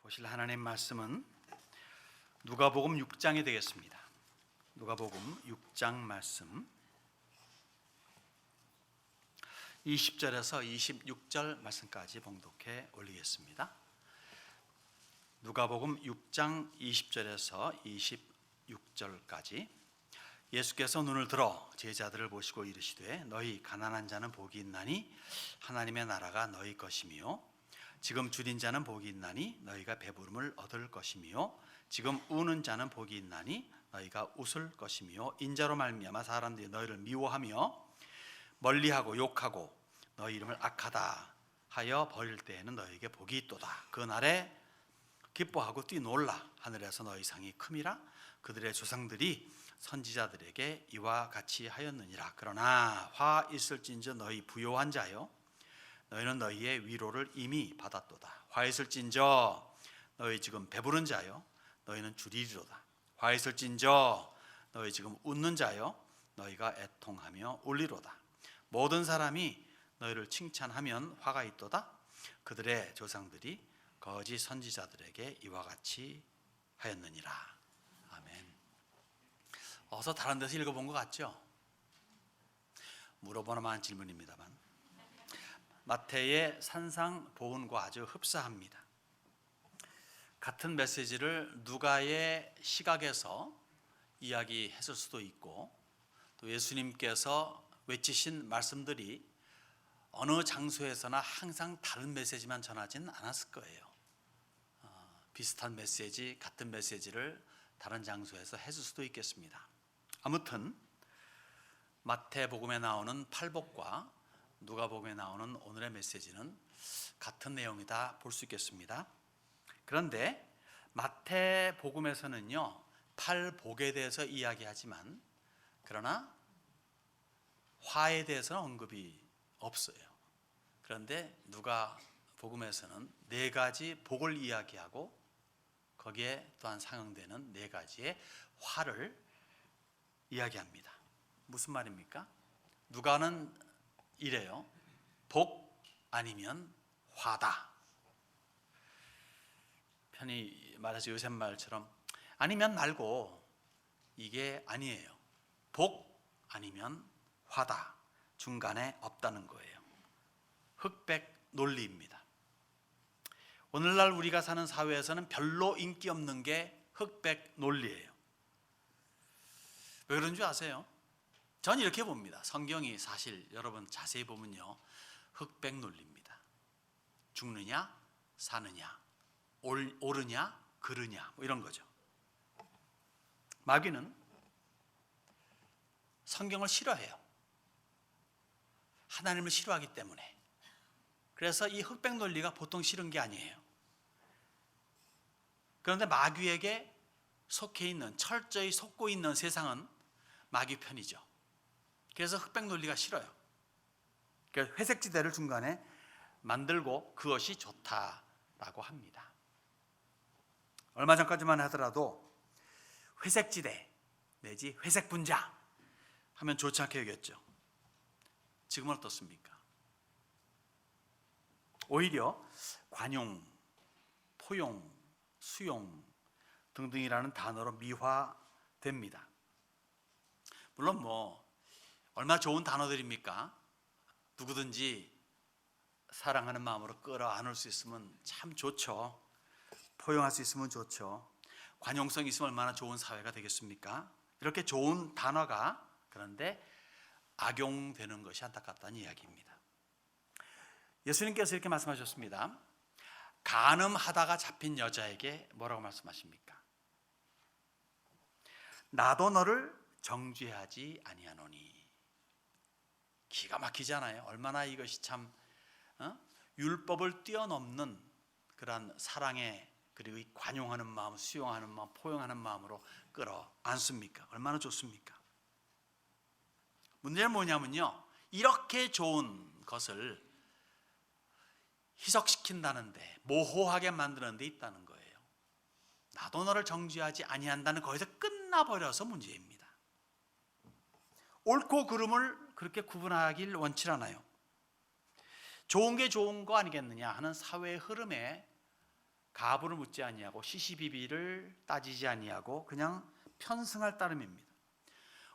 보실 하나님 말씀은 누가복음 6장이 되겠습니다. 누가복음 6장 말씀 20절에서 26절 말씀까지 봉독해 올리겠습니다. 누가복음 6장 20절에서 26절까지 예수께서 눈을 들어 제자들을 보시고 이르시되 너희 가난한 자는 복이 있나니 하나님의 나라가 너희 것이며 지금 줄인 자는 복이 있나니 너희가 배부름을 얻을 것이며 지금 우는 자는 복이 있나니 너희가 웃을 것이며 인자로 말미암아 사람들이 너희를 미워하며 멀리하고 욕하고 너희 이름을 악하다 하여 버릴 때에는 너희에게 복이 있도다. 그 날에 기뻐하고 뛰놀라. 하늘에서 너희 상이 큼이라. 그들의 조상들이 선지자들에게 이와 같이 하였느니라. 그러나 화 있을진저 너희 부요한 자여 너희는 너희의 위로를 이미 받았도다. 화 있을진저 너희 지금 배부른 자여 너희는 줄이리로다. 화 있을진저 너희 지금 웃는 자여 너희가 애통하며 울리로다. 모든 사람이 너희를 칭찬하면 화가 있도다. 그들의 조상들이 거짓 선지자들에게 이와 같이 하였느니라. 아멘. 어서 다른 데서 읽어본 것 같죠? 물어볼 만한 질문입니다만 마태의 산상보훈과 아주 흡사합니다. 같은 메시지를 누가의 시각에서 이야기했을 수도 있고 또 예수님께서 외치신 말씀들이 어느 장소에서나 항상 다른 메시지만 전하지는 않았을 거예요. 비슷한 메시지, 같은 메시지를 다른 장소에서 했을 수도 있겠습니다. 아무튼 마태복음에 나오는 팔복과 누가복음에 나오는 오늘의 메시지는 같은 내용이다 볼 수 있겠습니다. 그런데 마태복음에서는요 팔복에 대해서 이야기하지만 그러나 화에 대해서는 언급이 없어요. 그런데 누가복음에서는 네 가지 복을 이야기하고 거기에 또한 상응되는 네 가지의 화를 이야기합니다. 무슨 말입니까? 누가는 이래요. 복 아니면 화다. 편히 말해서 요새 말처럼 아니면 말고 이게 아니에요. 복 아니면 화다. 중간에 없다는 거예요. 흑백 논리입니다. 오늘날 우리가 사는 사회에서는 별로 인기 없는 게 흑백 논리예요. 왜 그런 줄 아세요? 전 이렇게 봅니다. 성경이 사실 여러분 자세히 보면요 흑백 논리입니다. 죽느냐 사느냐 옳으냐 그르냐 뭐 이런 거죠. 마귀는 성경을 싫어해요. 하나님을 싫어하기 때문에. 그래서 이 흑백 논리가 보통 싫은 게 아니에요. 그런데 마귀에게 속해 있는, 철저히 속고 있는 세상은 마귀 편이죠. 그래서 흑백 논리가 싫어요. 그래서 회색지대를 중간에 만들고 그것이 좋다라고 합니다. 얼마 전까지만 하더라도 회색지대 내지 회색 분자 하면 좋지 않게 여겼죠. 지금은 어떻습니까? 오히려 관용, 포용, 수용 등등이라는 단어로 미화됩니다. 물론 얼마나 좋은 단어들입니까? 누구든지 사랑하는 마음으로 끌어안을 수 있으면 참 좋죠. 포용할 수 있으면 좋죠. 관용성 있으면 얼마나 좋은 사회가 되겠습니까? 이렇게 좋은 단어가 그런데 악용되는 것이 안타깝다는 이야기입니다. 예수님께서 이렇게 말씀하셨습니다. 간음하다가 잡힌 여자에게 뭐라고 말씀하십니까? 나도 너를 정죄하지 아니하노니. 기가 막히잖아요. 얼마나 이것이 참 율법을 뛰어넘는 그런 사랑의 그리고 이 관용하는 마음, 수용하는 마음, 포용하는 마음으로 끌어안습니까? 얼마나 좋습니까? 문제는 뭐냐면요 이렇게 좋은 것을 희석시킨다는데 모호하게 만드는 데 있다는 거예요. 나도 너를 정죄하지 아니한다는 거기서 끝나버려서 문제입니다. 옳고 그름을 그렇게 구분하길 원치 않아요. 좋은 게 좋은 거 아니겠느냐 하는 사회의 흐름에 가부를 묻지 아니하고 시시비비를 따지지 아니하고 그냥 편승할 따름입니다.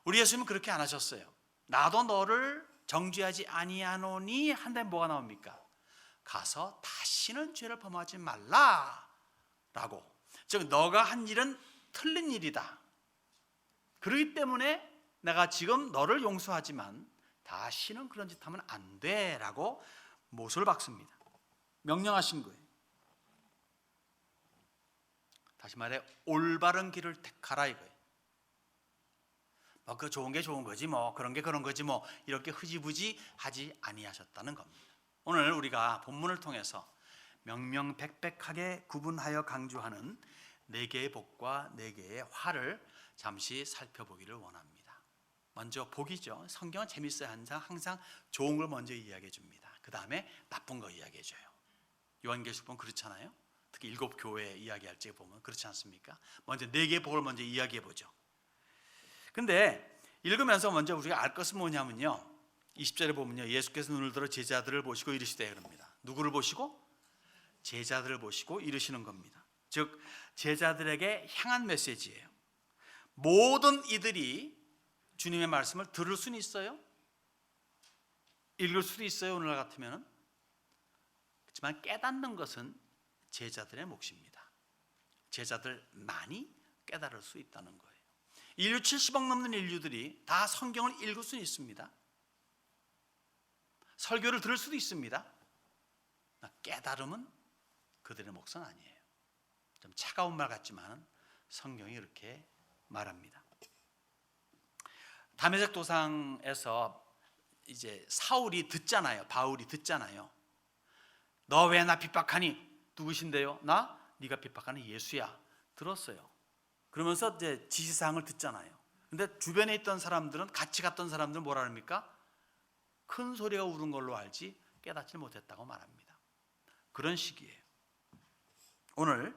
우리 예수님은 그렇게 안 하셨어요. 나도 너를 정죄하지 아니하노니 한데 뭐가 나옵니까? 가서 다시는 죄를 범하지 말라라고. 즉 너가 한 일은 틀린 일이다. 그렇기 때문에 내가 지금 너를 용서하지만 다시는 그런 짓 하면 안 돼라고 못을 박습니다. 명령하신 거예요. 다시 말해 올바른 길을 택하라 이거예요. 그 좋은 게 좋은 거지 뭐 그런 게 그런 거지 뭐 이렇게 흐지부지 하지 아니하셨다는 겁니다. 오늘 우리가 본문을 통해서 명명백백하게 구분하여 강조하는 4개의 복과 4개의 화를 잠시 살펴보기를 원합니다. 먼저 복이죠. 성경은 재밌어요. 항상 좋은 걸 먼저 이야기해 줍니다. 그 다음에 나쁜 거 이야기해 줘요. 요한계시록 보면 그렇잖아요. 특히 7 교회 이야기할 때 보면 그렇지 않습니까? 먼저 4개의 복을 먼저 이야기해 보죠. 근데 읽으면서 먼저 우리가 알 것은 뭐냐면요, 20절에 보면요, 예수께서 눈을 들어 제자들을 보시고 이르시되 그럽니다. 누구를 보시고? 제자들을 보시고 이르시는 겁니다. 즉 제자들에게 향한 메시지예요. 모든 이들이 주님의 말씀을 들을 수는 있어요. 읽을 수도 있어요. 오늘 같으면. 그렇지만 깨닫는 것은 제자들의 몫입니다. 제자들만이 깨달을 수 있다는 거예요. 인류 70억 넘는 인류들이 다 성경을 읽을 수는 있습니다. 설교를 들을 수도 있습니다. 깨달음은 그들의 몫은 아니에요. 좀 차가운 말 같지만 성경이 이렇게 말합니다. 다메섹 도상에서 이제 사울이 듣잖아요. 바울이 듣잖아요. 너 왜 나 핍박하니? 누구신데요? 나? 네가 핍박하는 예수야. 들었어요. 그러면서 이제 지시사항을 듣잖아요. 근데 주변에 있던 사람들은, 같이 갔던 사람들은 뭐라 합니까? 큰 소리가 울은 걸로 알지 깨닫지 못했다고 말합니다. 그런 식이에요. 오늘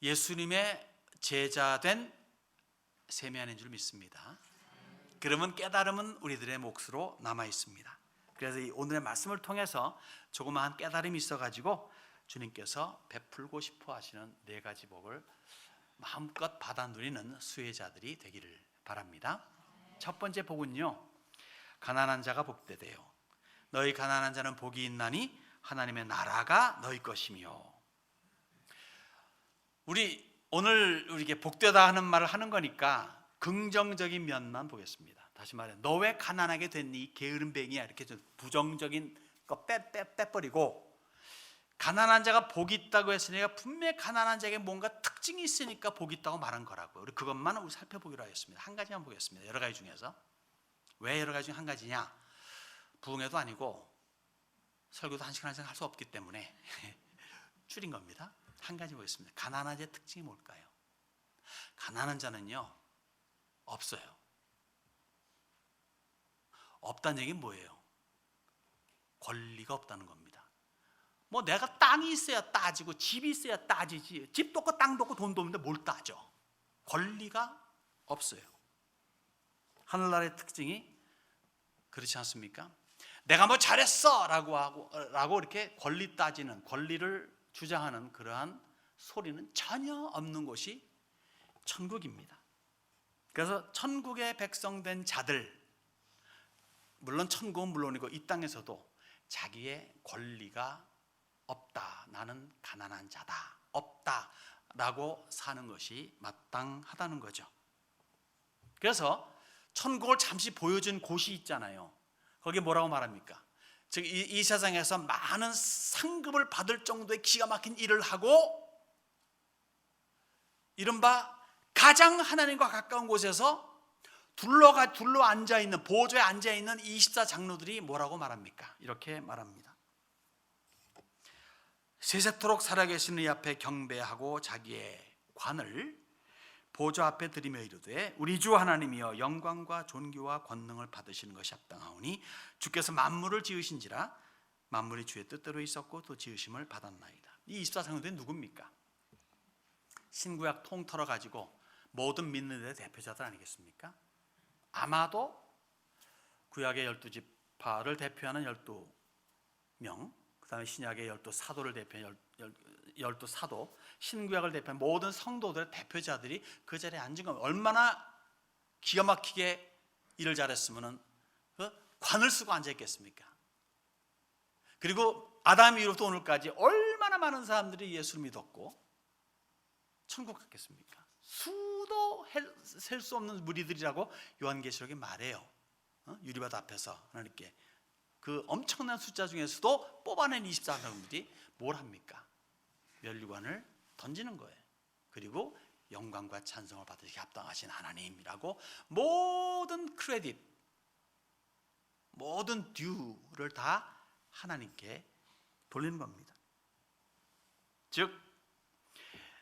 예수님의 제자된 세미안인 줄 믿습니다. 그러면 깨달음은 우리들의 몫으로 남아 있습니다. 그래서 이 오늘의 말씀을 통해서 조그마한 깨달음이 있어가지고 주님께서 베풀고 싶어 하시는 4가지 복을 마음껏 받아 누리는 수혜자들이 되기를 바랍니다. 첫 번째 복은요, 가난한 자가 복되되요 너희 가난한 자는 복이 있나니 하나님의 나라가 너희 것이며. 우리 오늘 우리에게 복되다 하는 말을 하는 거니까 긍정적인 면만 보겠습니다. 다시 말해, 너 왜 가난하게 됐니? 게으름뱅이야. 이렇게 좀 부정적인 거 빼버리고, 가난한 자가 복이 있다고 했으니까 분명히 가난한 자에게 뭔가 특징이 있으니까 복이 있다고 말한 거라고요. 우리 그것만 우리 살펴보기로 하겠습니다. 한 가지만 보겠습니다. 여러 가지 중에서. 왜 여러 가지 중 한 가지냐? 부흥회도 아니고 설교도 1시간 할 수 없기 때문에 줄인 겁니다. 한 가지 보겠습니다. 가난한 자의 특징이 뭘까요? 가난한 자는요, 없어요. 없다는 얘기는 뭐예요? 권리가 없다는 겁니다. 뭐 내가 땅이 있어야 따지고 집이 있어야 따지지, 집도 없고 땅도 없고 돈도 없는데 뭘 따져? 권리가 없어요. 하늘나라의 특징이 그렇지 않습니까? 내가 뭐 잘했어 라고 이렇게 권리 따지는, 권리를 주장하는 그러한 소리는 전혀 없는 곳이 천국입니다. 그래서 천국의 백성된 자들, 물론 천국은 물론이고 이 땅에서도 자기의 권리가 없다, 나는 가난한 자다, 없다 라고 사는 것이 마땅하다는 거죠. 그래서 천국을 잠시 보여준 곳이 있잖아요. 거기에 뭐라고 말합니까? 즉 이 세상에서 많은 상급을 받을 정도의 기가 막힌 일을 하고 이른바 가장 하나님과 가까운 곳에서 둘러 앉아있는, 보좌에 앉아있는 24장로들이 뭐라고 말합니까? 이렇게 말합니다. 세세토록 살아계시는 이 앞에 경배하고 자기의 관을 보좌 앞에 드리며 이르되 우리 주 하나님이여 영광과 존귀와 권능을 받으시는 것이 합당하오니 주께서 만물을 지으신지라 만물이 주의 뜻대로 있었고 또 지으심을 받았나이다. 이 24장로들이 누굽니까? 신구약 통틀어 가지고 모든 믿는 데 대표자들 아니겠습니까? 아마도 구약의 12지파를 대표하는 12명, 그다음에 신약의 12사도를 대표한 열두 사도, 신구약을 대표한 모든 성도들의 대표자들이 그 자리에 앉은 겁니다. 얼마나 기가 막히게 일을 잘했으면 관을 쓰고 앉아 있겠습니까? 그리고 아담 이후부터 오늘까지 얼마나 많은 사람들이 예수를 믿었고 천국 갔겠습니까? 수도 셀 수 없는 무리들이라고 요한계시록이 말해요. 유리바다 앞에서 하나님께 그 엄청난 숫자 중에서도 뽑아낸 24명들이 뭘 합니까? 면류관을 던지는 거예요. 그리고 영광과 찬송을 받으시기 합당하신 하나님이라고 모든 크레딧, 모든 듀를 다 하나님께 돌리는 겁니다. 즉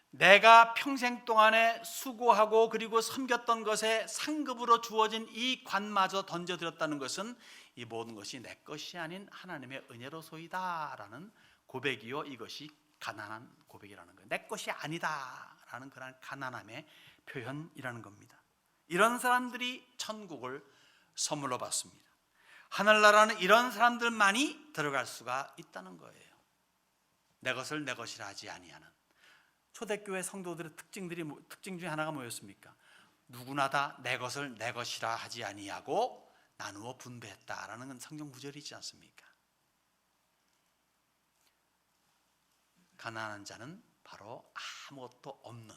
내가 평생 동안에 수고하고 그리고 섬겼던 것에 상급으로 주어진 이 관마저 던져드렸다는 것은 이 모든 것이 내 것이 아닌 하나님의 은혜로소이다라는 고백이요, 이것이 가난한 고백이라는 거예요. 내 것이 아니다라는 그런 가난함의 표현이라는 겁니다. 이런 사람들이 천국을 선물로 받습니다. 하늘나라는 이런 사람들만이 들어갈 수가 있다는 거예요. 내 것을 내 것이라 하지 아니하는. 초대교회 성도들의 특징 중에 하나가 뭐였습니까? 누구나 다 내 것을 내 것이라 하지 아니하고 나누어 분배했다라는 성경 구절이 있지 않습니까? 가난한 자는 바로 아무것도 없는,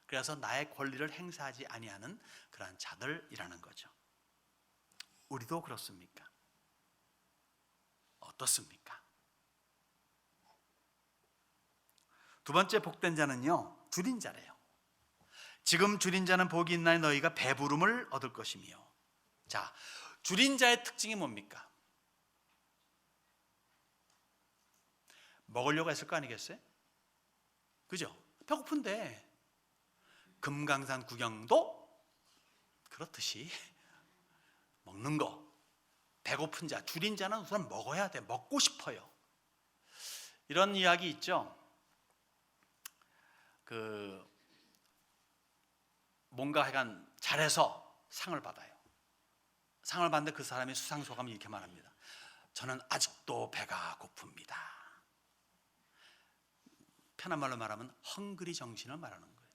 그래서 나의 권리를 행사하지 아니하는 그러한 자들이라는 거죠. 우리도 그렇습니까? 어떻습니까? 두 번째 복된 자는요, 줄인 자래요. 지금 줄인 자는 복이 있나니 너희가 배부름을 얻을 것이며. 자, 줄인 자의 특징이 뭡니까? 먹으려고 했을 거 아니겠어요? 그죠? 배고픈데 금강산 구경도 그렇듯이 먹는 거, 배고픈 자, 줄인 자는 우선 먹어야 돼. 먹고 싶어요. 이런 이야기 있죠. 뭔가 하여간 잘해서 상을 받아요. 상을 받는데 그 사람이 수상소감이 이렇게 말합니다. 저는 아직도 배가 고픕니다. 편한 말로 말하면 헝그리 정신을 말하는 거예요.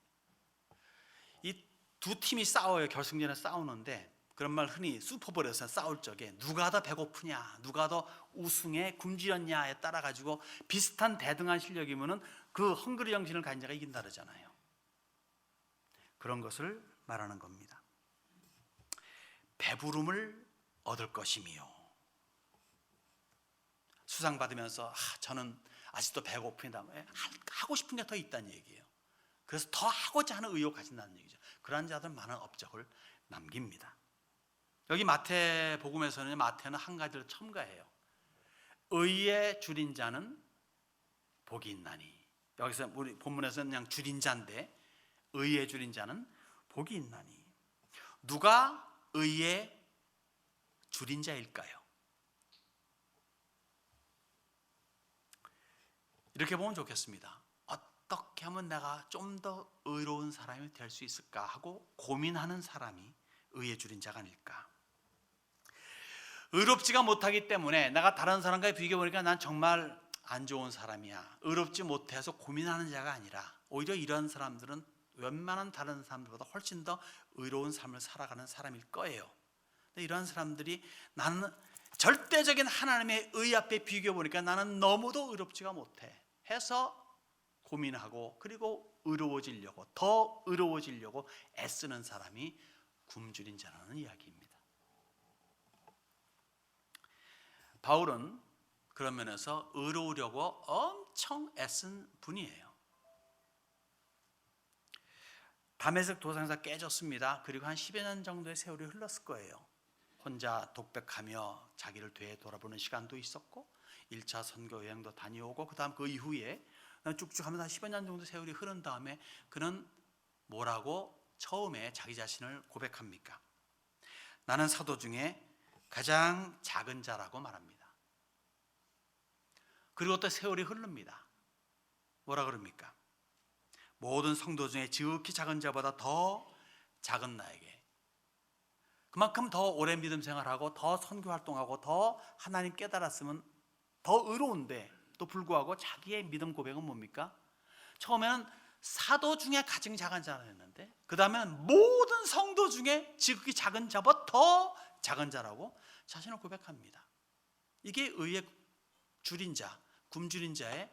이 두 팀이 싸워요. 결승전에 싸우는데 그런 말 흔히 슈퍼볼에서 싸울 적에 누가 더 배고프냐, 누가 더 우승에 굶주렸냐에 따라 가지고 비슷한 대등한 실력이면은 그 헝그리 정신을 가진 자가 이긴다 그러잖아요. 그런 것을 말하는 겁니다. 배부름을 얻을 것이며. 수상 받으면서 저는 아직도 배고프다, 하고 싶은 게 더 있다는 얘기예요. 그래서 더 하고자 하는 의욕을 가진다는 얘기죠. 그러한 자들 많은 업적을 남깁니다. 여기 마태복음에서는 마태는 한 가지를 첨가해요. 의에 줄인 자는 복이 있나니. 여기서 우리 본문에서는 그냥 줄인 자인데 의에 줄인 자는 복이 있나니. 누가 의에 줄인 자일까요? 이렇게 보면 좋겠습니다. 어떻게 하면 내가 좀 더 의로운 사람이 될 수 있을까 하고 고민하는 사람이 의에 줄인 자가 아닐까. 의롭지가 못하기 때문에 내가 다른 사람과 비교해보니까 난 정말 안 좋은 사람이야, 의롭지 못해서 고민하는 자가 아니라 오히려 이런 사람들은 웬만한 다른 사람들보다 훨씬 더 의로운 삶을 살아가는 사람일 거예요. 근데 이런 사람들이 나는 절대적인 하나님의 의 앞에 비교해보니까 나는 너무도 의롭지가 못해 해서 고민하고 그리고 의로워지려고, 더 의로워지려고 애쓰는 사람이 굶주린 자라는 이야기입니다. 바울은 그런 면에서 의로우려고 엄청 애쓴 분이에요. 다메섹 도상에서 깨졌습니다. 그리고 한 10여 년 정도의 세월이 흘렀을 거예요. 혼자 독백하며 자기를 되돌아보는 시간도 있었고 1차 선교 여행도 다녀오고 그다음 그 이후에 쭉쭉 하면서 한 10여 년 정도 세월이 흐른 다음에 그는 뭐라고 처음에 자기 자신을 고백합니까? 나는 사도 중에 가장 작은 자라고 말합니다. 그리고 또 세월이 흐릅니다. 뭐라 그럽니까? 모든 성도 중에 지극히 작은 자보다 더 작은 나에게, 그만큼 더 오랜 믿음 생활하고 더 선교 활동하고 더 하나님 깨달았으면 더 의로운데 또 불구하고 자기의 믿음 고백은 뭡니까? 처음에는 사도 중에 가장 작은 자였는데 그 다음에는 모든 성도 중에 지극히 작은 자보다 더 작은 자라고 자신을 고백합니다. 이게 의의 줄인 자, 굶주린 자의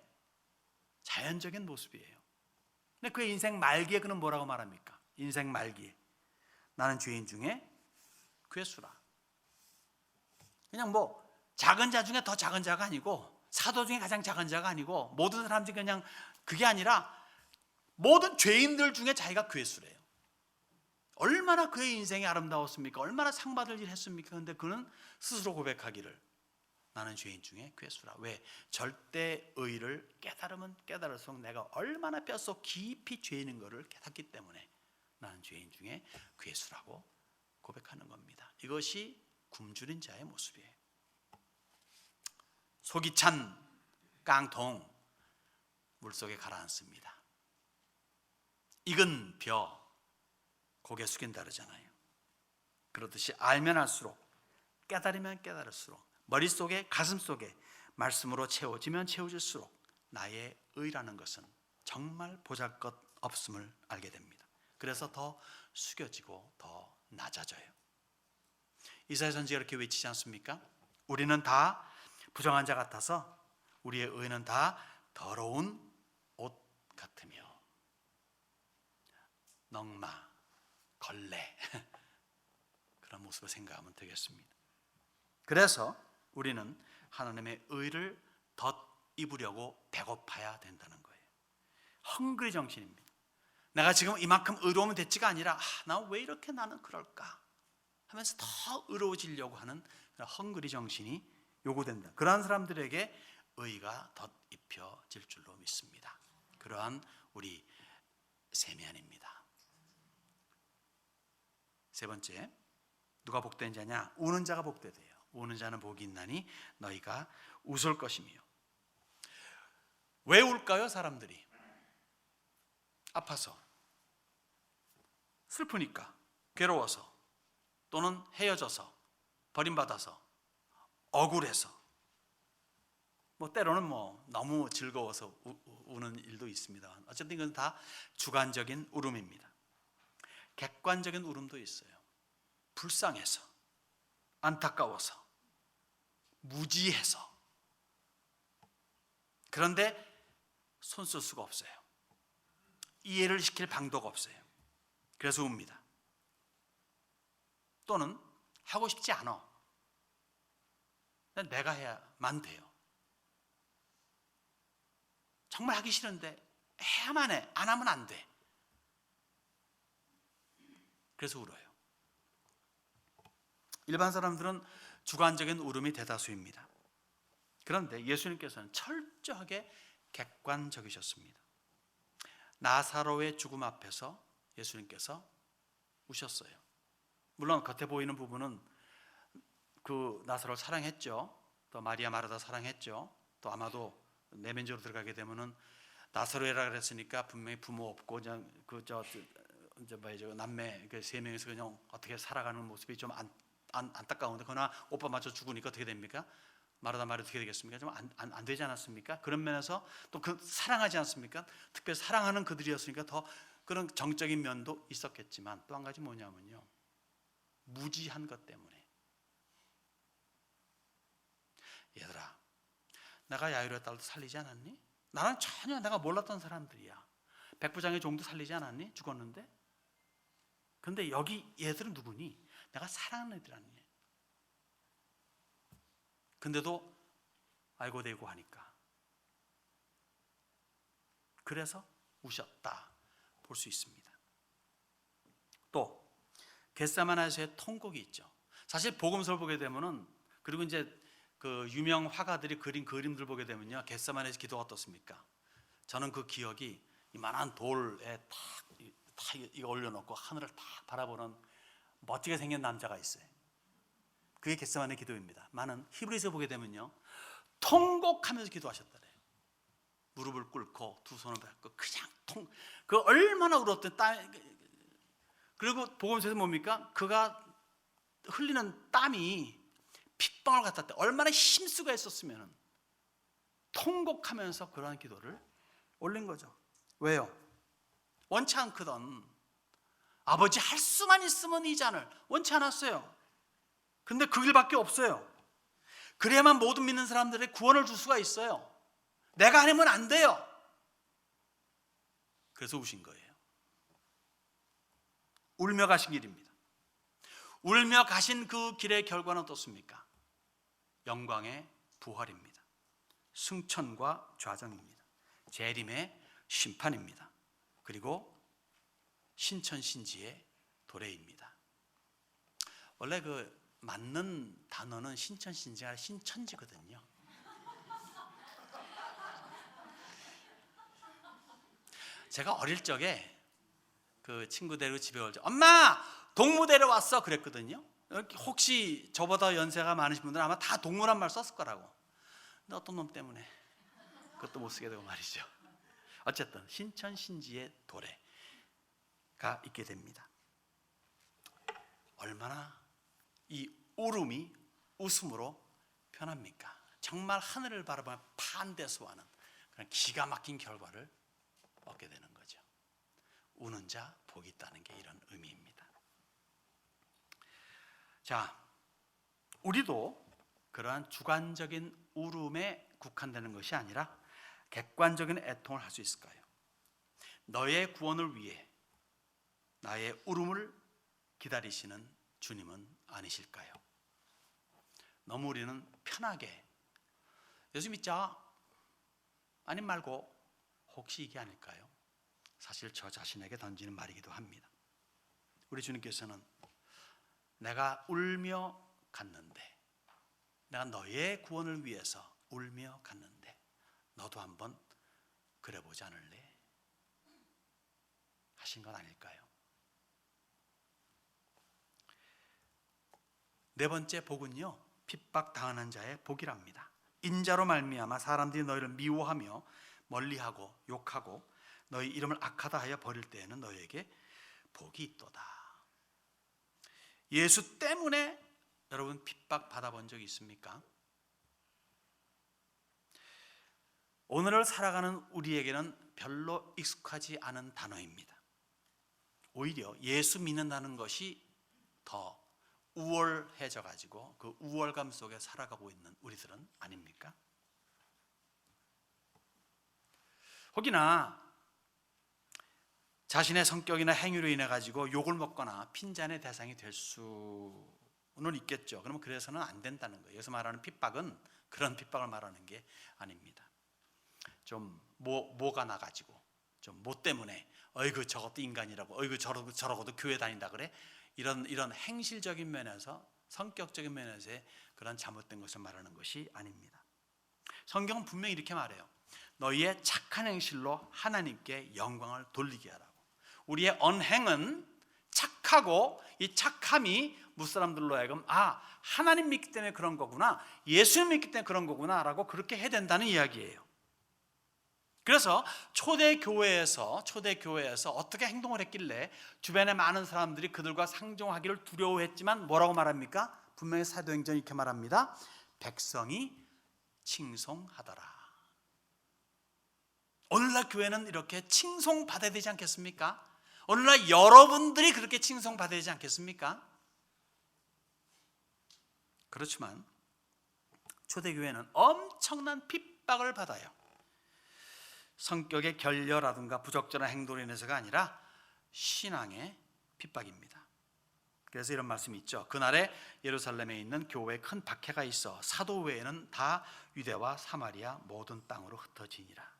자연적인 모습이에요. 근데 그의 인생 말기에 그는 뭐라고 말합니까? 인생 말기에 나는 죄인 중에 괴수라. 그냥 뭐 작은 자 중에 더 작은 자가 아니고 사도 중에 가장 작은 자가 아니고 모든 사람들이 그냥 그게 아니라 모든 죄인들 중에 자기가 괴수래요. 얼마나 그의 인생이 아름다웠습니까? 얼마나 상받을 일 했습니까? 그런데 그는 스스로 고백하기를 나는 죄인 중에 괴수라. 왜? 절대 의를 깨달으면 깨달을수록 내가 얼마나 뼛속 깊이 죄인인 것을 깨닫기 때문에 나는 죄인 중에 괴수라고 고백하는 겁니다. 이것이 굶주린 자의 모습이에요. 속이 찬 깡통 물속에 가라앉습니다. 익은 벼 고개 숙인다 그러잖아요. 그렇듯이 알면 알수록 깨달으면 깨달을수록 머릿속에 가슴속에 말씀으로 채워지면 채워질수록 나의 의라는 것은 정말 보잘것없음을 알게 됩니다. 그래서 더 숙여지고 더 낮아져요. 이사야 선지가 이렇게 외치지 않습니까? 우리는 다 부정한 자 같아서 우리의 의는 다 더러운 옷 같으며 넝마, 걸레 그런 모습을 생각하면 되겠습니다. 그래서 우리는 하나님의 의를 덧입으려고 배고파야 된다는 거예요. 헝그리 정신입니다. 내가 지금 이만큼 의로우면 됐지가 아니라 나 왜 이렇게 나는 그럴까 하면서 더 의로워지려고 하는 헝그리 정신이 요구된다. 그러한 사람들에게 의가 덧입혀질 줄로 믿습니다. 그러한 우리 세면입니다. 세 번째, 누가 복된 자냐? 우는 자가 복되대요. 우는 자는 복이 있나니 너희가 웃을 것이며. 왜 울까요? 사람들이 아파서, 슬프니까, 괴로워서, 또는 헤어져서, 버림받아서, 억울해서, 뭐 때로는 뭐 너무 즐거워서 우는 일도 있습니다. 어쨌든 이건 다 주관적인 울음입니다. 객관적인 울음도 있어요. 불쌍해서, 안타까워서, 무지해서. 그런데 손 쓸 수가 없어요. 이해를 시킬 방도가 없어요. 그래서 웁니다. 또는 하고 싶지 않아. 내가 해야만 돼요. 정말 하기 싫은데 해야만 해. 안 하면 안 돼. 그래서 울어요. 일반 사람들은 주관적인 울음이 대다수입니다. 그런데 예수님께서는 철저하게 객관적이셨습니다. 나사로의 죽음 앞에서 예수님께서 우셨어요. 물론 겉에 보이는 부분은 그 나사로를 사랑했죠. 또 마리아 마르다 사랑했죠. 또 아마도 내면적으로 들어가게 되면은 나사로라 그랬으니까 분명히 부모 없고 그냥 남매 그 세 명이서 그냥 어떻게 살아가는 모습이 좀 안타까운데, 그러나 오빠 맞춰 죽으니까 어떻게 됩니까? 마르다 마리아 어떻게 되겠습니까? 좀 안 되지 않았습니까? 그런 면에서 또 그 사랑하지 않습니까? 특별히 사랑하는 그들이었으니까 더 그런 정적인 면도 있었겠지만 또 한 가지 뭐냐면요, 무지한 것 때문에. 얘들아, 내가 야이로의 딸도 살리지 않았니? 나는 전혀 내가 몰랐던 사람들이야. 백부장의 종도 살리지 않았니? 죽었는데. 근데 여기 얘들은 누구니? 내가 사랑하는 애들 아니니? 근데도 알고 대고 하니까 그래서 우셨다 볼 수 있습니다. 또 겟세마네에서의 통곡이 있죠. 사실 복음서를 보게 되면은, 그리고 이제 그 유명 화가들이 그린 그림들 보게 되면요, 겟세마네에서 기도가 어떻습니까? 저는 그 기억이 이만한 돌에 탁 이거 올려놓고 하늘을 탁 바라보는 멋지게 생긴 남자가 있어요. 그게 겟세마네 기도입니다. 많은 히브리서 보게 되면요, 통곡하면서 기도하셨다래요. 무릎을 꿇고 두 손을 밟고 그냥 그 얼마나 울었던 그리고 복음서에서 뭡니까? 그가 흘리는 땀이 핏방울 같았대. 얼마나 힘쓰고 했었으면 통곡하면서 그러한 기도를 올린 거죠. 왜요? 원치 않거든. 아버지 할 수만 있으면 이 잔을, 원치 않았어요. 근데 그 길밖에 없어요. 그래야만 모든 믿는 사람들의 구원을 줄 수가 있어요. 내가 아니면 안 돼요. 그래서 우신 거예요. 울며 가신 길입니다. 울며 가신 그 길의 결과는 어떻습니까? 영광의 부활입니다. 승천과 좌정입니다. 재림의 심판입니다. 그리고 신천신지의 도래입니다. 원래 그 맞는 단어는 신천신지가 아니라 신천지거든요. 제가 어릴 적에 그 친구 데리고 집에 올 때 엄마 동무 데려왔어 그랬거든요. 혹시 저보다 연세가 많으신 분들은 아마 다 동무란 말 썼을 거라고. 근데 어떤 놈 때문에 그것도 못 쓰게 되고 말이죠. 어쨌든 신천신지의 도래가 있게 됩니다. 얼마나 이 울음이 웃음으로 변합니까? 정말 하늘을 바라보며 판대소하는 그런 기가 막힌 결과를 얻게 되는 거죠. 우는 자 복이 있다는 게 이런 의미입니다. 자, 우리도 그러한 주관적인 울음에 국한되는 것이 아니라 객관적인 애통을 할 수 있을까요? 너의 구원을 위해 나의 울음을 기다리시는 주님은 아니실까요? 너무 우리는 편하게 예수 믿자 아님 말고 혹시 이게 아닐까요? 사실 저 자신에게 던지는 말이기도 합니다. 우리 주님께서는 내가 울며 갔는데, 내가 너의 구원을 위해서 울며 갔는데 너도 한번 그래 보지 않을래? 하신 건 아닐까요? 네 번째 복은요, 핍박당하는 자의 복이랍니다. 인자로 말미암아 사람들이 너희를 미워하며 멀리하고 욕하고 너희 이름을 악하다 하여 버릴 때에는 너희에게 복이 있도다. 예수 때문에 여러분 핍박 받아본 적이 있습니까? 오늘을 살아가는 우리에게는 별로 익숙하지 않은 단어입니다. 오히려 예수 믿는다는 것이 더 우월해져 가지고 그 우월감 속에 살아가고 있는 우리들은 아닙니까? 혹이나 자신의 성격이나 행위로 인해 가지고 욕을 먹거나 핀잔의 대상이 될 수는 있겠죠. 그러면 그래서는 안 된다는 거예요. 여기서 말하는 핍박은 그런 핍박을 말하는 게 아닙니다. 좀 뭐가 나가지고 좀 뭐 때문에 어이구 저것도 인간이라고 어이구 저러고도 교회 다닌다 그래? 이런 행실적인 면에서 성격적인 면에서의 그런 잘못된 것을 말하는 것이 아닙니다. 성경은 분명히 이렇게 말해요. 너희의 착한 행실로 하나님께 영광을 돌리게 하라고. 우리의 언행은 착하고 이 착함이 무사람들로 하여금 하나님 믿기 때문에 그런 거구나, 예수님 믿기 때문에 그런 거구나 라고 그렇게 해야 된다는 이야기예요. 그래서 초대교회에서 어떻게 행동을 했길래 주변에 많은 사람들이 그들과 상종하기를 두려워했지만 뭐라고 말합니까? 분명히 사도행전 이렇게 말합니다. 백성이 칭송하더라. 오늘날 교회는 이렇게 칭송받아야 되지 않겠습니까? 오늘날 여러분들이 그렇게 칭송받아야 되지 않겠습니까? 그렇지만 초대교회는 엄청난 핍박을 받아요. 성격의 결여라든가 부적절한 행동으로 인해서가 아니라 신앙의 핍박입니다. 그래서 이런 말씀이 있죠. 그날에 예루살렘에 있는 교회에 큰 박해가 있어 사도 외에는 다 유대와 사마리아 모든 땅으로 흩어지니라.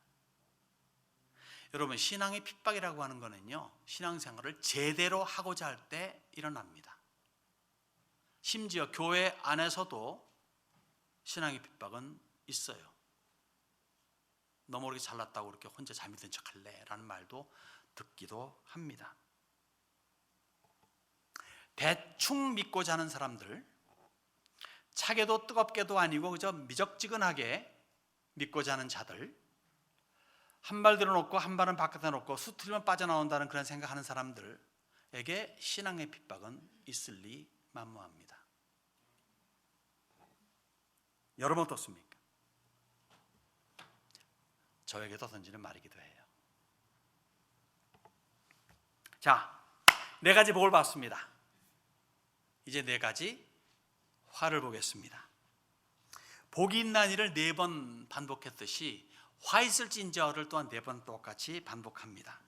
여러분, 신앙의 핍박이라고 하는 거는요, 신앙생활을 제대로 하고자 할 때 일어납니다. 심지어 교회 안에서도 신앙의 핍박은 있어요. 너 모르게 잘났다고 그렇게 혼자 잘 믿은 척할래? 라는 말도 듣기도 합니다. 대충 믿고 자는 사람들, 차게도 뜨겁게도 아니고 그저 미적지근하게 믿고 자는 자들, 한 발 들어놓고 한 발은 바깥에 놓고 수틀면 빠져나온다는 그런 생각하는 사람들에게 신앙의 핍박은 있을 리 만무합니다. 여러분 어떻습니까? 저에게도 던지는 말이기도 해요. 자, 4가지 복을 봤습니다. 이제 4가지 화를 보겠습니다. 복이 있나니를 4번 반복했듯이 화 있을진저를 또한 4번 똑같이 반복합니다.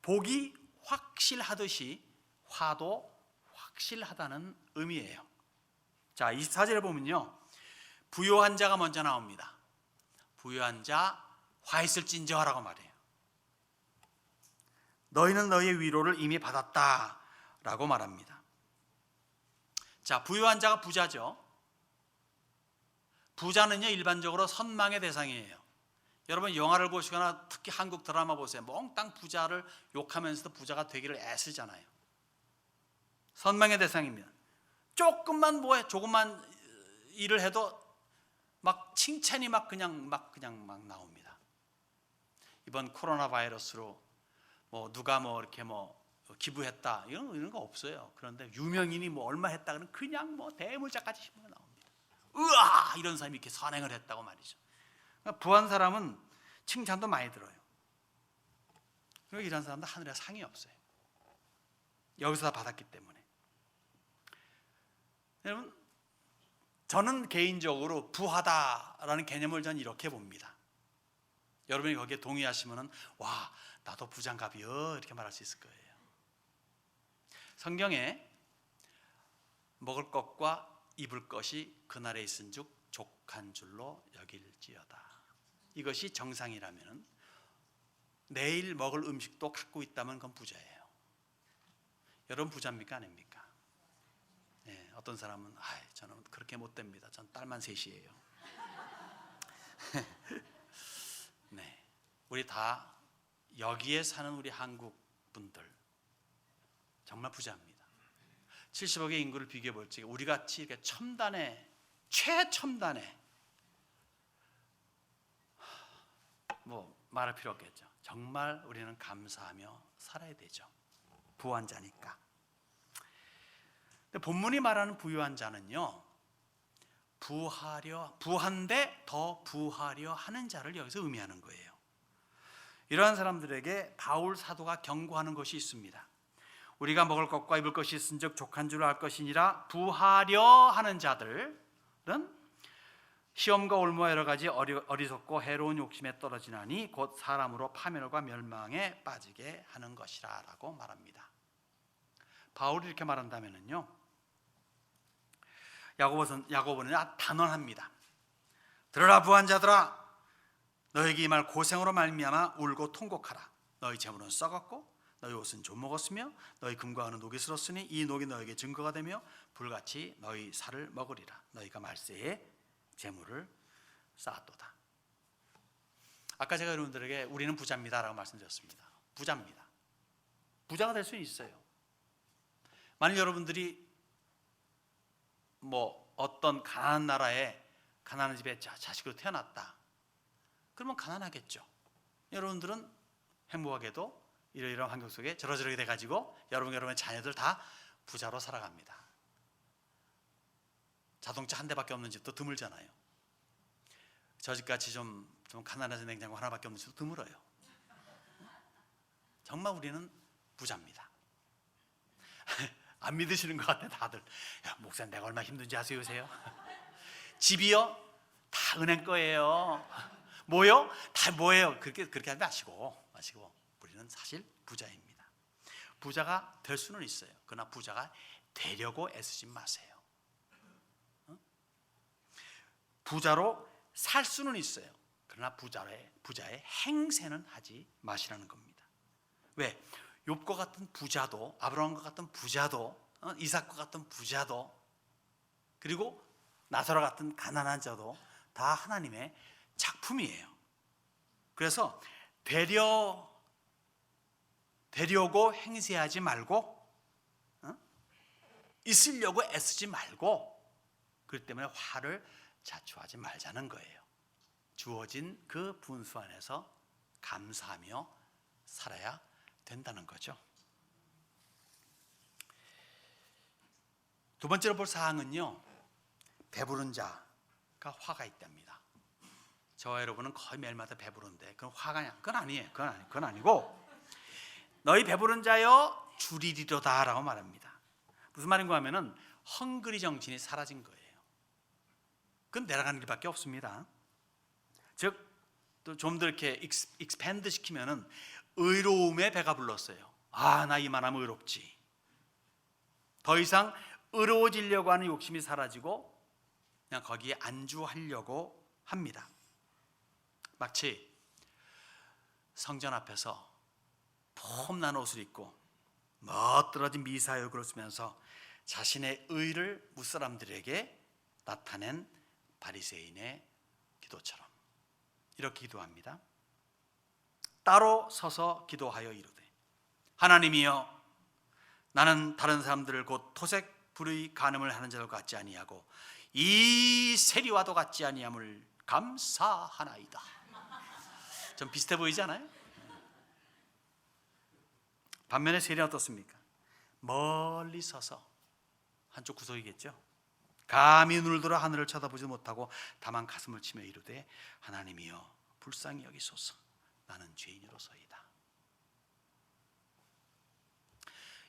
복이 확실하듯이 화도 확실하다는 의미예요. 자, 24절에 보면요, 부요한 자가 먼저 나옵니다. 부요한 자, 화 있을진저라고 말해요. 너희는 너희의 위로를 이미 받았다 라고 말합니다. 자, 부유한 자가 부자죠. 부자는요, 일반적으로 선망의 대상이에요. 여러분 영화를 보시거나 특히 한국 드라마 보세요. 몽땅 부자를 욕하면서도 부자가 되기를 애쓰잖아요. 선망의 대상입니다. 조금만 조금만 일을 해도 막 칭찬이 막 그냥 나옵니다. 이번 코로나 바이러스로 누가 이렇게 기부했다 이런 거 없어요. 그런데 유명인이 얼마 했다 그러면 그냥 대물자까지 신문에 나옵니다. 으아, 이런 사람이 이렇게 선행을 했다고 말이죠. 그러니까 부한 사람은 칭찬도 많이 들어요. 그리고 이런 사람도 하늘에 상이 없어요. 여기서 다 받았기 때문에. 여러분, 저는 개인적으로 부하다라는 개념을 저는 이렇게 봅니다. 여러분이 거기에 동의하시면은 와, 나도 부장갑이여 이렇게 말할 수 있을 거예요. 성경에 먹을 것과 입을 것이 그날에 있은즉 족한 줄로 여길지어다. 이것이 정상이라면 내일 먹을 음식도 갖고 있다면 그건 부자예요. 여러분 부자입니까 아닙니까? 네, 어떤 사람은 저는 그렇게 못 됩니다. 전 딸만 셋이에요. 네, 우리 다 여기에 사는 우리 한국 분들 정말 부자입니다. 70억의 인구를 비교해 볼 적에 우리 같이 이렇게 첨단의 최첨단의 말할 필요 없겠죠. 정말 우리는 감사하며 살아야 되죠. 부한 자니까. 근데 본문이 말하는 부유한 자는요, 부한데 더 부하려 하는 자를 여기서 의미하는 거예요. 이러한 사람들에게 바울 사도가 경고하는 것이 있습니다. 우리가 먹을 것과 입을 것이 있은즉 족한 줄 알 것이니라. 부하려 하는 자들은 시험과 올무와 여러 가지 어리석고 해로운 욕심에 떨어지나니 곧 사람으로 파멸과 멸망에 빠지게 하는 것이라 라고 말합니다. 바울이 이렇게 말한다면요, 야고보는 단언합니다. 들으라 부한 자들아, 너에게 이 말 고생으로 말미암아 울고 통곡하라. 너희 재물은 썩었고 너희 옷은 좀먹었으며 너희 금과 은은 녹이 슬었으니 이 녹이 너에게 증거가 되며 불같이 너희 살을 먹으리라. 너희가 말세에 재물을 쌓았도다. 아까 제가 여러분들에게 우리는 부자입니다 라고 말씀드렸습니다. 부자입니다. 부자가 될 수 있어요. 만약 여러분들이 어떤 가난한 나라에 가난한 집에 자식으로 태어났다, 그러면 가난하겠죠. 여러분들은 행복하게도 이러이러한 환경 속에 저러저러게 돼가지고 여러분의 자녀들 다 부자로 살아갑니다. 자동차 한 대밖에 없는 집도 드물잖아요. 저 집같이 좀 가난해서 냉장고 하나밖에 없는 집도 드물어요. 정말 우리는 부자입니다. 안 믿으시는 것 같아 다들. 야, 목사님 내가 얼마나 힘든지 아세요? 집이요? 다 은행 거예요. 뭐요? 다 뭐예요? 그렇게 하지 마시고 우리는 사실 부자입니다. 부자가 될 수는 있어요. 그러나 부자가 되려고 애쓰지 마세요. 부자로 살 수는 있어요. 그러나 부자의 행세는 하지 마시라는 겁니다. 왜? 욥과 같은 부자도, 아브라함과 같은 부자도, 이삭과 같은 부자도, 그리고 나사로 같은 가난한 자도 다 하나님의 작품이에요. 그래서 되려고 행세하지 말고, 있으려고 애쓰지 말고, 그렇기 때문에 화를 자초하지 말자는 거예요. 주어진 그 분수 안에서 감사하며 살아야 된다는 거죠. 두 번째로 볼 사항은요, 배부른 자가 화가 있답니다. 저와 여러분은 거의 매일마다 배부른데 그건 화가 나? 그건 아니에요. 그건 아니고 너희 배부른 자여 줄이리로다라고 말합니다. 무슨 말인가 하면은 헝그리 정신이 사라진 거예요. 그건 내려가는 길밖에 없습니다. 즉 또 좀 더 이렇게 익스팬드 시키면은 의로움에 배가 불렀어요. 아, 나 이만하면 의롭지. 더 이상 의로워지려고 하는 욕심이 사라지고 그냥 거기에 안주하려고 합니다. 마치 성전 앞에서 폼난 옷을 입고 멋들어진 미사역을 쓰면서 자신의 의를 무사람들에게 나타낸 바리새인의 기도처럼 이렇게 기도합니다. 따로 서서 기도하여 이르되 하나님이여, 나는 다른 사람들을 곧 토색 불의 간음을 하는 자를 같지 아니하고 이 세리와도 같지 아니함을 감사하나이다. 좀 비슷해 보이지 않아요? 반면에 세리는 어떻습니까? 멀리 서서, 한쪽 구석이겠죠, 감히 눈을 들어 하늘을 쳐다보지 못하고 다만 가슴을 치며 이르되 하나님이여 불쌍히 여기소서, 나는 죄인으로서이다.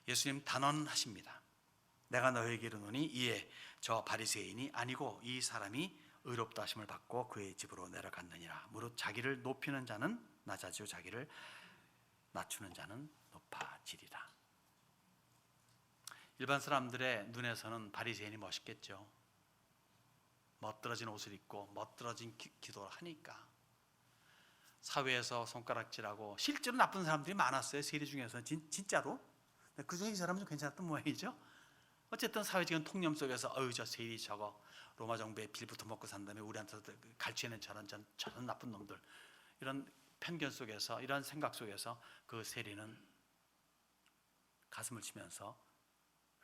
예수님 단언하십니다. 내가 너에게 이르노니 이에 저 바리새인이 아니고 이 사람이 의롭다 하심을 받고 그의 집으로 내려갔느니라. 무릇 자기를 높이는 자는 낮아지고 자기를 낮추는 자는 높아지리라. 일반 사람들의 눈에서는 바리새인이 멋있겠죠. 멋들어진 옷을 입고 멋들어진 기도를 하니까 사회에서 손가락질하고 실제로 나쁜 사람들이 많았어요. 세리 중에서 진짜로. 그중에 이 사람은 좀 괜찮았던 모양이죠. 어쨌든 사회적인 통념 속에서 저 세리 저거 로마 정부의 빌부터 먹고 산 다음에 우리한테 갈취해낸 저런 나쁜 놈들, 이런 편견 속에서, 이런 생각 속에서 그 세리는 가슴을 치면서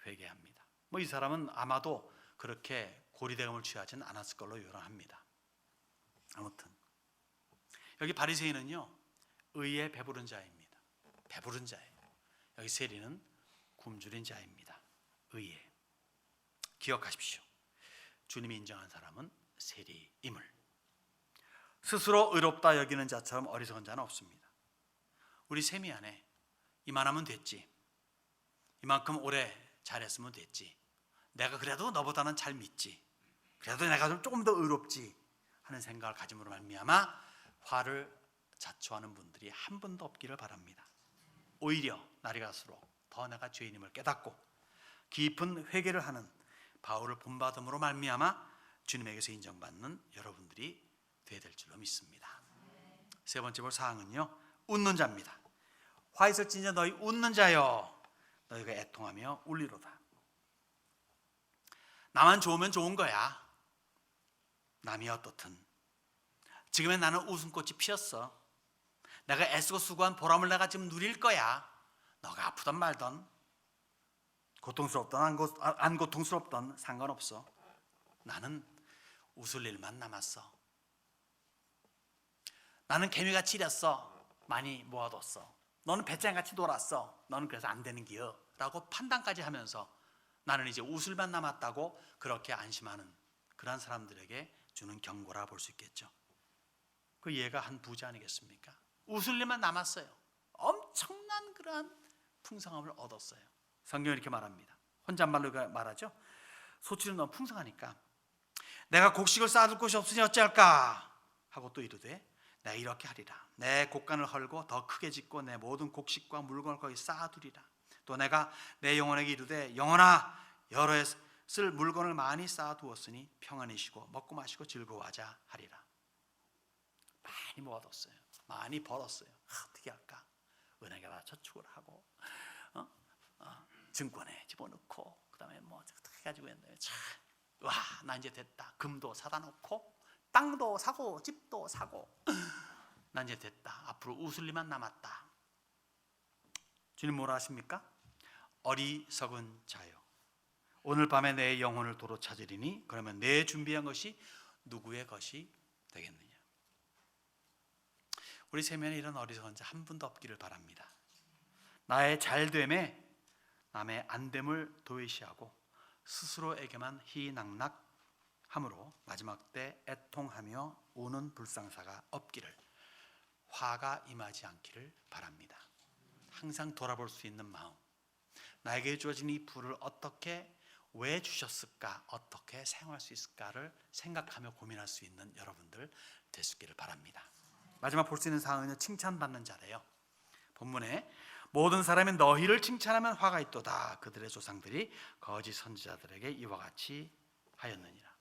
회개합니다. 이 사람은 아마도 그렇게 고리대금을 취하지는 않았을 걸로 유언합니다. 아무튼 여기 바리새인은요, 의에 배부른 자입니다. 배부른 자예요. 여기 세리는 굶주린 자입니다. 의에. 기억하십시오. 주님이 인정한 사람은 세리임을. 스스로 의롭다 여기는 자처럼 어리석은 자는 없습니다. 우리 세미 안에 이만하면 됐지, 이만큼 오래 잘했으면 됐지, 내가 그래도 너보다는 잘 믿지, 그래도 내가 좀 조금 더 의롭지 하는 생각을 가짐으로 말미암아 화를 자초하는 분들이 한 분도 없기를 바랍니다. 오히려 날이 갈수록 더 내가 죄인임을 깨닫고 깊은 회개를 하는 바울을 본받음으로 말미암아 주님에게서 인정받는 여러분들이 되어야 될 줄로 믿습니다. 세 번째 볼 사항은요, 웃는 자입니다. 화 있을지니 너희 웃는 자여, 너희가 애통하며 울리로다. 나만 좋으면 좋은 거야. 남이 어떻든 지금의 나는 웃음꽃이 피었어. 내가 애쓰고 수고한 보람을 내가 지금 누릴 거야. 너가 아프던 말던, 고통스럽던 안 고통스럽던 상관없어. 나는 웃을 일만 남았어. 나는 개미같이 일했어. 많이 모아뒀어. 너는 배짱같이 놀았어. 너는 그래서 안 되는 기여 라고 판단까지 하면서 나는 이제 웃을만 남았다고 그렇게 안심하는 그런 사람들에게 주는 경고라 볼 수 있겠죠. 그 얘가 한 부자 아니겠습니까? 웃을 일만 남았어요. 엄청난 그러한 풍성함을 얻었어요. 성경이 이렇게 말합니다. 혼잣말로 말하죠. 소출이 너무 풍성하니까 내가 곡식을 쌓아둘 곳이 없으니 어찌할까 하고 또 이르되 내가 이렇게 하리라. 내 곡간을 헐고 더 크게 짓고 내 모든 곡식과 물건을 거기 쌓아두리라. 또 내가 내 영혼에게 이르되 영혼아, 여러 해 쓸 물건을 많이 쌓아두었으니 평안히 쉬고 먹고 마시고 즐거워하자 하리라. 많이 모아뒀어요. 많이 벌었어요. 어떻게 할까? 은행에다 저축을 하고 증권에 집어넣고 그다음에 어떻게 해가지고 했나요? 와, 나 이제 됐다. 금도 사다 놓고 땅도 사고 집도 사고 난 이제 됐다. 앞으로 웃을 일만 남았다. 주님 뭐라 하십니까? 어리석은 자요, 오늘 밤에 내 영혼을 도로 찾으리니 그러면 내 준비한 것이 누구의 것이 되겠느냐. 우리 세면에 이런 어리석은 자 한 분도 없기를 바랍니다. 나의 잘됨에 남의 안됨을 도외시하고 스스로에게만 희낙낙하는 함으로 마지막 때 애통하며 우는 불상사가 없기를, 화가 임하지 않기를 바랍니다. 항상 돌아볼 수 있는 마음, 나에게 주어진 이 불을 어떻게, 왜 주셨을까, 어떻게 사용할 수 있을까를 생각하며 고민할 수 있는 여러분들 되시기를 바랍니다. 마지막 볼 수 있는 상황은 칭찬받는 자래요. 본문에 모든 사람이 너희를 칭찬하면 화가 있도다. 그들의 조상들이 거짓 선지자들에게 이와 같이 하였느니라.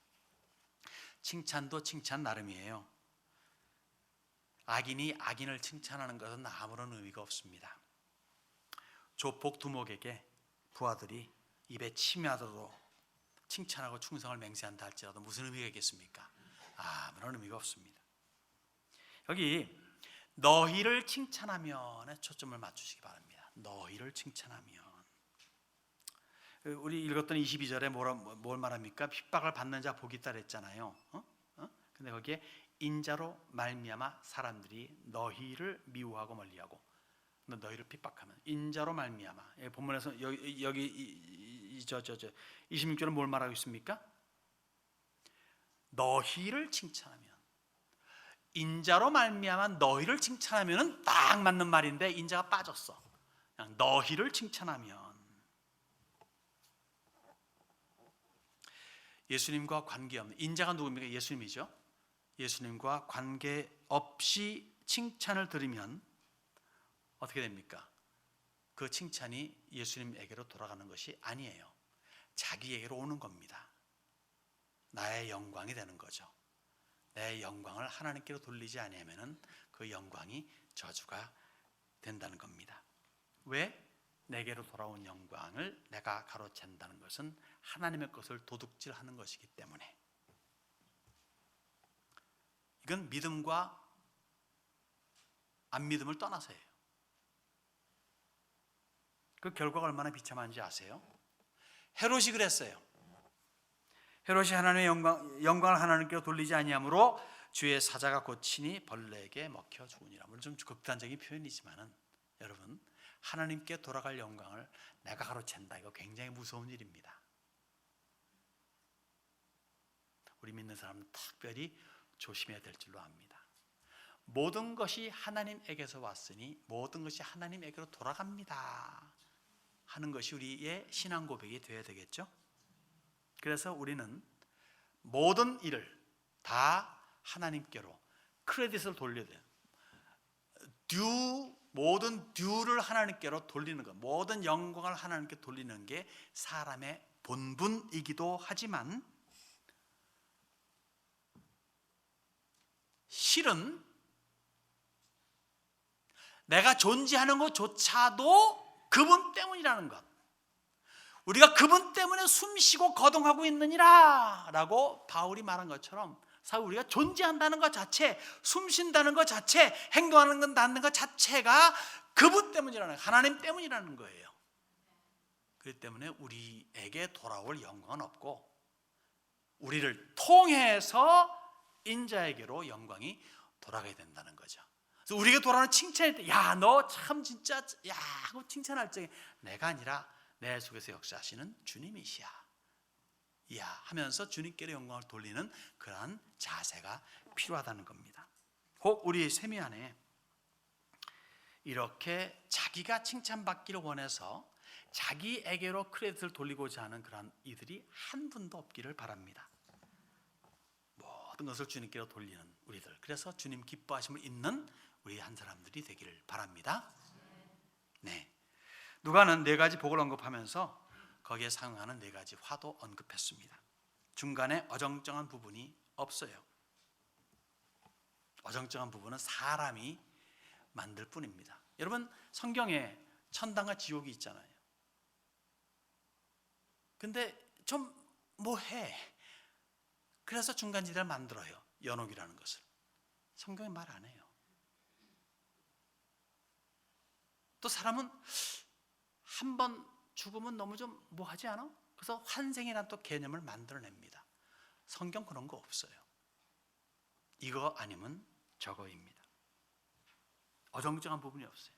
칭찬도 칭찬 나름이에요. 악인이 악인을 칭찬하는 것은 아무런 의미가 없습니다. 조폭 두목에게 부하들이 입에 침이 하도록 칭찬하고 충성을 맹세한다 할지라도 무슨 의미가 있겠습니까? 아무런 의미가 없습니다. 여기 너희를 칭찬하면에 초점을 맞추시기 바랍니다. 너희를 칭찬하면. 우리 읽었던 22절에 뭘 말합니까? 핍박을 받는 자 복이 있다 그랬잖아요. 근데 거기에 인자로 말미암아 사람들이 너희를 미워하고 멀리하고, 너희를 핍박하면 인자로 말미암아. 본문에서 여기 26절은 뭘 말하고 있습니까? 너희를 칭찬하면, 인자로 말미암아 너희를 칭찬하면은 딱 맞는 말인데 인자가 빠졌어. 그냥 너희를 칭찬하면. 예수님과 관계없는, 인자가 누굽니까? 예수님이죠. 예수님과 관계없이 칭찬을 들으면 어떻게 됩니까? 그 칭찬이 예수님에게로 돌아가는 것이 아니에요. 자기에게로 오는 겁니다. 나의 영광이 되는 거죠. 내 영광을 하나님께로 돌리지 아니하면은 그 영광이 저주가 된다는 겁니다. 왜? 내게로 돌아온 영광을 내가 가로챈다는 것은 하나님의 것을 도둑질하는 것이기 때문에. 이건 믿음과 안 믿음을 떠나서예요. 그 결과가 얼마나 비참한지 아세요? 헤롯이 그랬어요. 헤롯이 하나님의 영광을 하나님께로 돌리지 아니하므로 주의 사자가 고치니 벌레에게 먹혀 죽으니라. 물론 좀 극단적인 표현이지만은 여러분, 하나님께 돌아갈 영광을 내가 가로챈다, 이거 굉장히 무서운 일입니다. 우리 믿는 사람은 특별히 조심해야 될 줄로 압니다. 모든 것이 하나님에게서 왔으니 모든 것이 하나님에게로 돌아갑니다 하는 것이 우리의 신앙 고백이 되어야 되겠죠. 그래서 우리는 모든 일을 다 하나님께로 크레딧을 돌려야 돼요. 모든 듀를 하나님께로 돌리는 것, 모든 영광을 하나님께 돌리는 게 사람의 본분이기도 하지만, 실은 내가 존재하는 것조차도 그분 때문이라는 것, 우리가 그분 때문에 숨쉬고 거동하고 있느니라 라고 바울이 말한 것처럼, 사실 우리가 존재한다는 것 자체, 숨쉰다는 것 자체, 행동하는 것 자체가 그분 때문이라는, 하나님 때문이라는 거예요. 그렇기 때문에 우리에게 돌아올 영광은 없고, 우리를 통해서 인자에게로 영광이 돌아가야 된다는 거죠. 그래서 우리에게 돌아오는 칭찬일 때, 야, 너 참 진짜, 야 하고 칭찬할 적에 내가 아니라 내 속에서 역사하시는 주님이시야, 야 하면서 주님께로 영광을 돌리는 그러한 자세가 필요하다는 겁니다. 혹 우리 세미 안에 이렇게 자기가 칭찬받기를 원해서 자기에게로 크레딧을 돌리고자 하는 그러한 이들이 한 분도 없기를 바랍니다. 모든 것을 주님께로 돌리는 우리들, 그래서 주님 기뻐하심을 잇는 우리 한 사람들이 되기를 바랍니다. 네, 누가는 4가지 복을 언급하면서 거기에 상응하는 4가지 화도 언급했습니다. 중간에 어정쩡한 부분이 없어요. 어정쩡한 부분은 사람이 만들 뿐입니다. 여러분, 성경에 천당과 지옥이 있잖아요. 근데 좀 뭐해, 그래서 중간지대를 만들어요. 연옥이라는 것을. 성경에 말 안 해요. 또 사람은 한 번 죽으면 너무 좀 뭐하지 않아? 그래서 환생이라는 또 개념을 만들어냅니다. 성경 그런 거 없어요. 이거 아니면 저거입니다. 어정쩡한 부분이 없어요.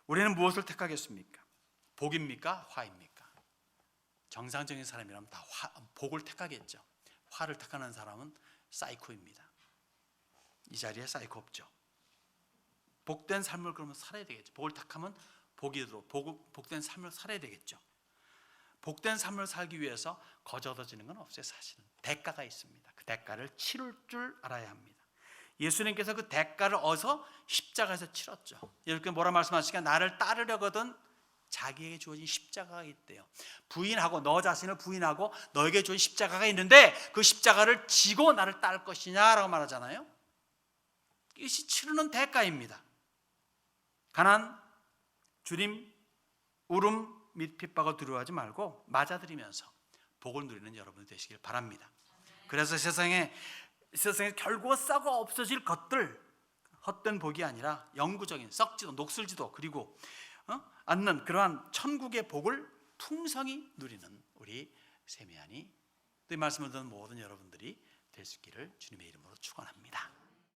우리는 무엇을 택하겠습니까? 복입니까? 화입니까? 정상적인 사람이라면 다 복을 택하겠죠. 화를 택하는 사람은 사이코입니다. 이 자리에 사이코 없죠. 복된 삶을 그러면 살아야 되겠죠. 복을 택하면 복이 들어 복된 삶을 살아야 되겠죠. 복된 삶을 살기 위해서 거저 얻어지는 건 없어요. 사실은 대가가 있습니다. 그 대가를 치를 줄 알아야 합니다. 예수님께서 그 대가를 얻어 십자가에서 치렀죠. 이렇게 뭐라 말씀하시니까 나를 따르려거든 자기에게 주어진 십자가가 있대요. 부인하고 너 자신을 부인하고 너에게 주어진 십자가가 있는데 그 십자가를 지고 나를 따를 것이냐라고 말하잖아요. 이것이 치르는 대가입니다. 가난, 주림, 울음 및 핍박을 두려워하지 말고 맞아들이면서 복을 누리는 여러분이 되시길 바랍니다. 그래서 세상에 결국 썩어 없어질 것들, 헛된 복이 아니라 영구적인 썩지도 녹슬지도 그리고 않는 그러한 천국의 복을 풍성히 누리는 우리 세미야니 또 이 말씀을 듣는 모든 여러분들이 될 수 있기를 주님의 이름으로 축원합니다.